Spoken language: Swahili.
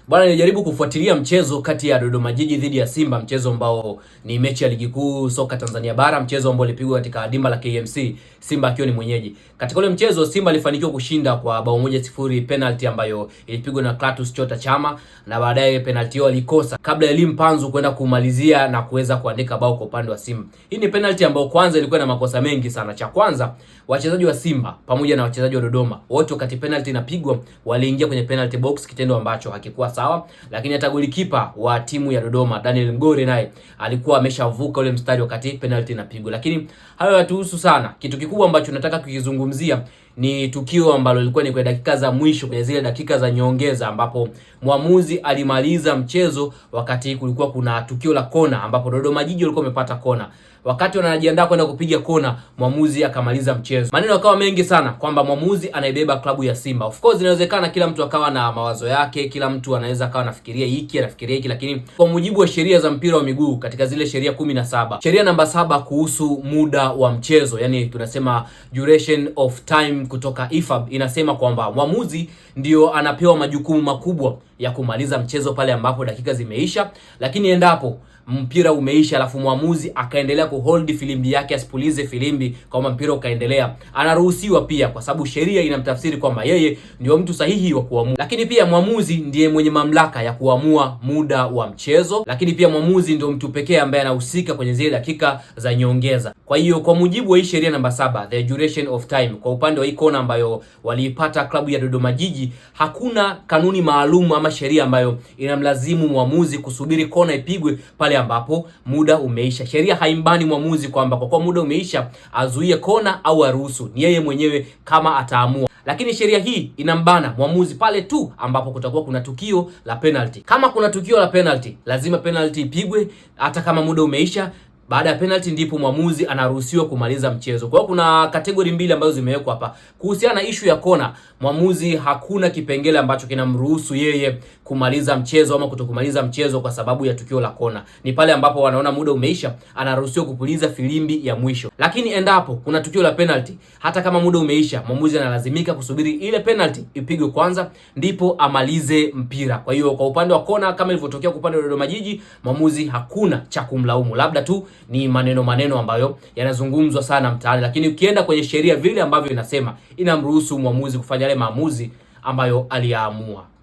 Bwana, nilijaribu kufuatilia mchezo kati ya Dodoma Jiji dhidi ya Simba, mchezo ambao ni mechi ya ligi kuu soka Tanzania bara, mchezo ambao ulipigwa katika dimba la KMC, Simba akiwa ni mwenyeji. Katika ule mchezo Simba alifanikiwa kushinda kwa bao 1-0, penalty ambayo ilipigwa na Clatous Chota Chama, na baadaye penalty hiyo alikosa kabla ya Elie Mpanzu kwenda kumalizia na kuweza kuandika bao kwa upande wa Simba. Hii ni penalty ambayo kwanza ilikuwa na makosa mengi sana. Cha kwanza, wachezaji wa Simba pamoja na wachezaji wa Dodoma wote wakati penalty inapigwa waliingia kwenye penalty box, kitendo ambacho hakikuwa sawa. Lakini hata golikipa wa timu ya Dodoma Daniel Ngore naye alikuwa ameshavuka ule mstari wakati penalty inapigwa. Lakini hayo hayatuhusu sana. Kitu kikubwa ambacho nataka kukizungumzia ni tukio ambalo lilikuwa ni kwa dakika za mwisho, kwenye zile dakika za nyongeza, ambapo mwamuzi alimaliza mchezo wakati kulikuwa kuna tukio la kona, ambapo Dodoma Jiji walikuwa wamepata kona. Wakati wanajiandaa kwenda kupiga kona, mwamuzi akamaliza mchezo. Maneno yakawa mengi sana kwamba mwamuzi anaibeba klabu ya Simba. Of course inawezekana kila mtu akawa na mawazo yake, kila mtu anaweza akawa anafikiria hiki, anafikiria hiki, lakini kwa mujibu wa sheria za mpira wa miguu, katika zile sheria 17, sheria namba 7 kuhusu muda wa mchezo, yani tunasema duration of time, kutoka IFAB inasema kwamba mwamuzi ndio anapewa majukumu makubwa ya kumaliza mchezo pale ambapo dakika zimeisha. Lakini endapo mpira umeisha alafu mwamuzi akaendelea kuhold filimbi yake, asipulize filimbi kama mpira ukaendelea, anaruhusiwa pia, kwa sababu sheria inamtafsiri kwamba yeye ndio mtu sahihi wa kuamua. Lakini pia mwamuzi ndiye mwenye mamlaka ya kuamua muda wa mchezo, lakini pia mwamuzi ndio mtu pekee ambaye anahusika kwenye zile dakika za nyongeza. Kwa hiyo kwa mujibu wa hii sheria namba 7, the duration of time, kwa upande wa hii kona ambayo waliipata klabu ya Dodoma Jiji, hakuna kanuni maalum ama sheria ambayo inamlazimu mwamuzi kusubiri kona ipigwe pale ambapo muda umeisha. Sheria haimbani mwamuzi kwamba kwa kuwa muda umeisha azuie kona au aruhusu, ni yeye mwenyewe kama ataamua. Lakini sheria hii inambana mwamuzi pale tu ambapo kutakuwa kuna tukio la penalty. Kama kuna tukio la penalty, lazima penalty ipigwe hata kama muda umeisha. Baada ya penalty ndipo mwamuzi anaruhusiwa kumaliza mchezo. Kwa hiyo kuna kategori mbili ambazo zimewekwa hapa. Kuhusiana na issue ya kona, mwamuzi hakuna kipengele ambacho kinamruhusu yeye kumaliza mchezo ama kutokumaliza mchezo kwa sababu ya tukio la kona. Ni pale ambapo wanaona muda umeisha, anaruhusiwa kupuliza filimbi ya mwisho. Lakini endapo kuna tukio la penalty, hata kama muda umeisha, mwamuzi analazimika kusubiri ile penalty ipigwe kwanza ndipo amalize mpira. Kwa hiyo kwa upande wa kona, kama ilivyotokea kwa upande wa Dodoma Jiji, mwamuzi hakuna cha kumlaumu. Labda tu ni maneno ambayo yanazungumzwa sana mtaani, lakini ukienda kwenye sheria vile ambavyo inasema, inamruhusu mwamuzi kufanya yale maamuzi ambayo aliyaamua.